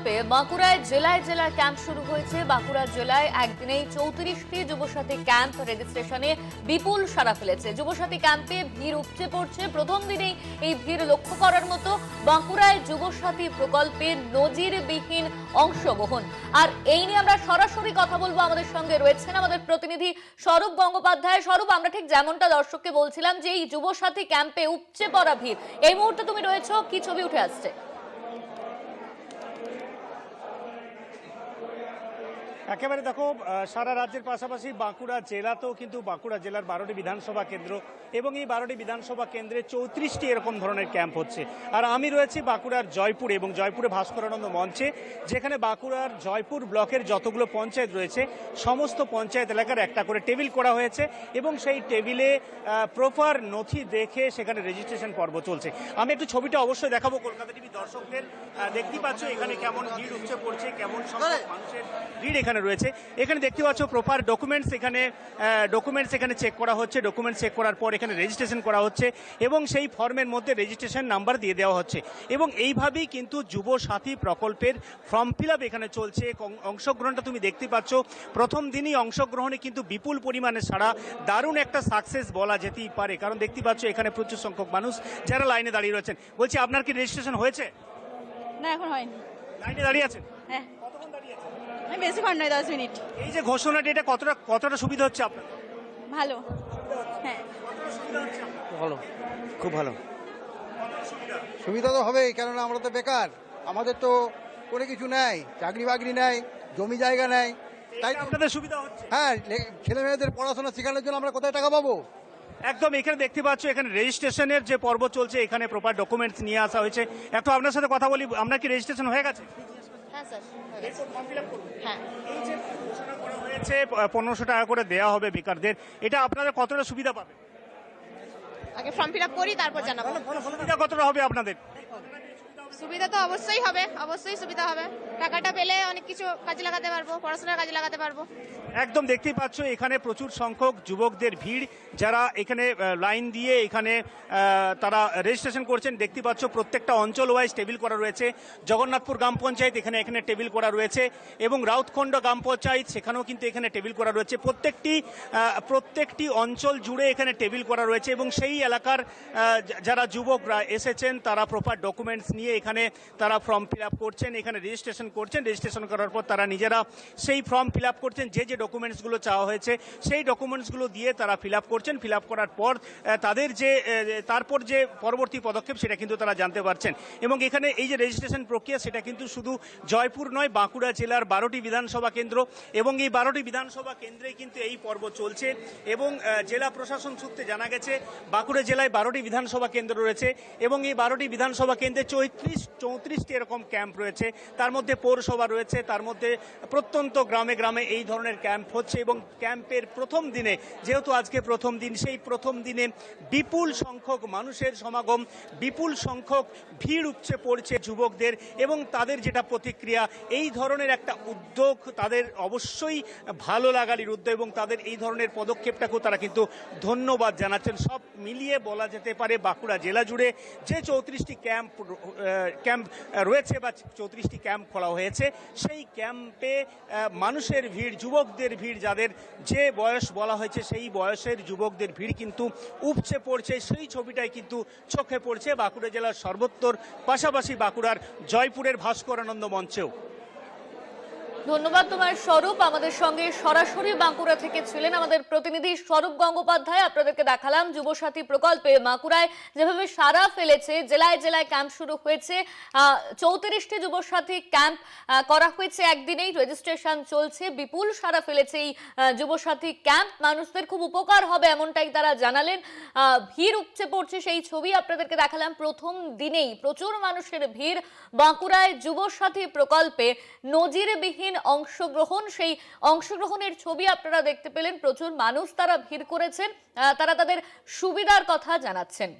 প্রকল্পে বাঁকুড়ায় জেলায় জেলায় ক্যাম্প শুরু হয়েছে। বাঁকুড়া জেলায় একদিনেই 34টি যুবসাথী ক্যাম্প রেজিস্ট্রেশনে বিপুল সাড়া ফেলেছে। যুবসাথী ক্যাম্পে ভিড় উপচে পড়ছে। প্রথম দিনেই এই ভিড় লক্ষ্য করার মতো। বাঁকুড়ায় যুবসাথী প্রকল্পে নজিরবিহীন অংশগ্রহণ। আর এই নিয়ে আমরা সরাসরি কথা বলবো। আমাদের সঙ্গে রয়েছেন আমাদের প্রতিনিধি স্বরূপ গঙ্গোপাধ্যায়। স্বরূপ, আমরা ঠিক যেমনটা দর্শককে বলছিলাম যে এই যুবসাথী ক্যাম্পে উপচে পড়া ভিড়, এই মুহূর্তে তুমি রয়েছো, কি ছবি উঠে আসছে? একেবারে দেখো, সারা রাজ্যের পাশাপাশি বাঁকুড়া জেলাতেও কিন্তু বাঁকুড়া জেলার 12টি বিধানসভা কেন্দ্র এবং এই 12টি বিধানসভা কেন্দ্রে 34টি এরকম ধরনের ক্যাম্প হচ্ছে। আর আমি রয়েছি বাঁকুড়ার জয়পুর এবং জয়পুরে ভাস্করানন্দ মঞ্চে, যেখানে বাঁকুড়ার জয়পুর ব্লকের যতগুলো পঞ্চায়েত রয়েছে সমস্ত পঞ্চায়েত এলাকার একটা করে টেবিল করা হয়েছে এবং সেই টেবিলে প্রপার নথি দেখে সেখানে রেজিস্ট্রেশন পর্ব চলছে। আমি একটু ছবিটা অবশ্যই দেখাবো কলকাতা টিভি দর্শকদের। দেখতে পাচ্ছ এখানে কেমন ভিড় উপচে পড়ছে, কেমন সংখ্যক মানুষের ভিড় এখানে রয়েছে। এখানে দেখতে পাচ্ছ প্রপার ডকুমেন্টস এখানে চেক করা হচ্ছে। ডকুমেন্টস চেক করার পর এখানে রেজিস্ট্রেশন করা হচ্ছে এবং সেই ফর্মের মধ্যে রেজিস্ট্রেশন নাম্বার দিয়ে দেওয়া হচ্ছে এবং এইভাবেই কিন্তু যুব সাথী প্রকল্পের ফর্ম ফিল আপ এখানে চলছে। অংশগ্রহণটা তুমি দেখতে পাচ্ছ। প্রথম দিনই অংশগ্রহণে কিন্তু বিপুল পরিমাণে সারা, দারুণ একটা সাকসেস বলা যেতেই পারে, কারণ দেখতে পাচ্ছ এখানে প্রচুর সংখ্যক মানুষ যারা লাইনে দাঁড়িয়ে রয়েছেন। বলছি, আপনার কি রেজিস্ট্রেশন হয়েছে? না, এখন হয়নি। লাইনে দাঁড়িয়ে আছেন? হ্যাঁ, কতক্ষণ দাঁড়িয়ে আছেন? আমি বেশিক্ষণ নয়, 10 মিনিট। এই যে ঘোষণাটি, এটা কতটা সুবিধা হচ্ছে আপনার? ভালো। হ্যাঁ, ভালো, খুব ভালো। সুবিধা তো হবেই, কেননা আমরা তো বেকার, আমাদের তো কোনো কিছু নেই, চাকরি বাকরি নেই, জমি জায়গা নেই, তাই তো আপনাদের সুবিধা হচ্ছে। হ্যাঁ, ছেলে মেয়েদের পড়াশোনা শেখানোর জন্য আমরা কোথায় টাকা পাবো? একদম, এখানে দেখতে পাচ্ছ এখানে রেজিস্ট্রেশনের যে পর্ব চলছে, এখানে প্রপার ডকুমেন্টস নিয়ে আসা হয়েছে। একটু আপনার সাথে কথা বলি, আপনার কি রেজিস্ট্রেশন হয়ে গেছে? হ্যাঁ স্যার, হ্যাঁ। এই যে ঘোষণা করা হয়েছে 1500 টাকা করে দেওয়া হবে বেকারদের, এটা আপনারা কতটা সুবিধা পাবে? আগে ফর্ম ফিল আপ করি, তারপর জানাবো। সুবিধা কতটা হবে আপনাদের? সুবিধা তো অবশ্যই হবে, অবশ্যই সুবিধা হবে। টাকাটা পেলে অনেক কিছু কাজে লাগাতে পারবো, পড়াশোনার কাজে লাগাতে পারবো। একদম, দেখতেই পাচ্ছ এখানে প্রচুর সংখ্যক যুবকদের ভিড়, যারা এখানে লাইন দিয়ে এখানে তারা রেজিস্ট্রেশন করছেন। দেখতে পাচ্ছ প্রত্যেকটা অঞ্চল ওয়াইজ টেবিল করা রয়েছে। জগন্নাথপুর গ্রাম পঞ্চায়েত এখানে টেবিল করা রয়েছে এবং রাউতখণ্ড গ্রাম পঞ্চায়েত সেখানেও কিন্তু এখানে টেবিল করা রয়েছে। প্রত্যেকটি অঞ্চল জুড়ে এখানে টেবিল করা রয়েছে এবং সেই এলাকার যারা যুবকরা এসেছেন তারা প্রপার ডকুমেন্টস নিয়ে এখানে তারা ফর্ম ফিল আপ করছেন, এখানে রেজিস্ট্রেশন করছেন। রেজিস্ট্রেশন করার পর তারা নিজেরা সেই ফর্ম ফিল আপ করছেন। যে ডকুমেন্টসগুলো চাওয়া হয়েছে সেই ডকুমেন্টসগুলো দিয়ে তারা ফিল আপ করছেন। ফিল আপ করার পর তাদের তারপর যে পরবর্তী পদক্ষেপ সেটা কিন্তু তারা জানতে পারছেন। এবং এখানে এই যে রেজিস্ট্রেশন প্রক্রিয়া, সেটা কিন্তু শুধু জয়পুর নয়, বাঁকুড়া জেলার 12টি বিধানসভা কেন্দ্র এবং এই 12টি বিধানসভা কেন্দ্রে কিন্তু এই পর্ব চলছে। এবং জেলা প্রশাসন সূত্রে জানা গেছে বাঁকুড়া জেলায় 12টি বিধানসভা কেন্দ্র রয়েছে এবং এই 12টি বিধানসভা কেন্দ্রে 34টি এরকম ক্যাম্প রয়েছে। তার মধ্যে পৌরসভা রয়েছে, তার মধ্যে প্রত্যন্ত গ্রামে গ্রামে এই ধরনের ক্যাম্প হচ্ছে। এবং ক্যাম্পের প্রথম দিনে, যেহেতু আজকে প্রথম দিন, সেই প্রথম দিনে বিপুল সংখ্যক মানুষের সমাগম, বিপুল সংখ্যক ভিড় উপচে পড়ছে যুবকদের এবং তাদের যেটা প্রতিক্রিয়া, এই ধরনের একটা উদ্যোগ তাদের অবশ্যই ভালো লাগার উদ্যোগ এবং তাদের এই ধরনের পদক্ষেপটাকেও তারা কিন্তু ধন্যবাদ জানাচ্ছেন। সব মিলিয়ে বলা যেতে পারে বাঁকুড়া জেলা জুড়ে যে 34টি ক্যাম্প রয়েছে বা 34টি ক্যাম্প খোলা হয়েছে, সেই ক্যাম্পে মানুষের ভিড়, যুবকদের ভিড়, যাদের যে বয়স বলা হয়েছে সেই বয়সের যুবকদের ভিড় কিন্তু উপচে পড়ছে। সেই ছবিটাই কিন্তু চোখে পড়ছে বাঁকুড়া জেলার সর্বত্র, পাশাপাশি বাঁকুড়ার জয়পুরের ভাস্করানন্দ মঞ্চেও। ধন্যবাদ তোমার স্বরূপ। আমাদের সঙ্গে সরাসরি বাঁকুড়া থেকে ছিলেন আমাদের প্রতিনিধি স্বরূপ গঙ্গোপাধ্যায়। আপনাদেরকে দেখালাম যুবসাথী প্রকল্পে বাঁকুড়ায় যেভাবে সাড়া ফেলেছে। জেলায় জেলায় ক্যাম্প শুরু হয়েছে। 34টি যুবসাথী ক্যাম্প করা হয়েছে একদিনেই। রেজিস্ট্রেশন চলছে। বিপুল সাড়া ফেলেছে এই যুবসাথী ক্যাম্প। মানুষদের খুব উপকার হবে এমনটাই তারা জানালেন। ভিড় উপচে পড়ছে সেই ছবি আপনাদেরকে দেখালাম। প্রথম দিনেই প্রচুর মানুষের ভিড়। বাঁকুড়ায় যুবসাথী প্রকল্পে নজিরবিহীন অংশগ্রহণ, সেই অংশগ্রহণের ছবি আপনারা দেখতে পেলেন। প্রচুর মানুষ তারা ভিড় করেছেন, তারা তাদের সুবিধার কথা জানাচ্ছেন।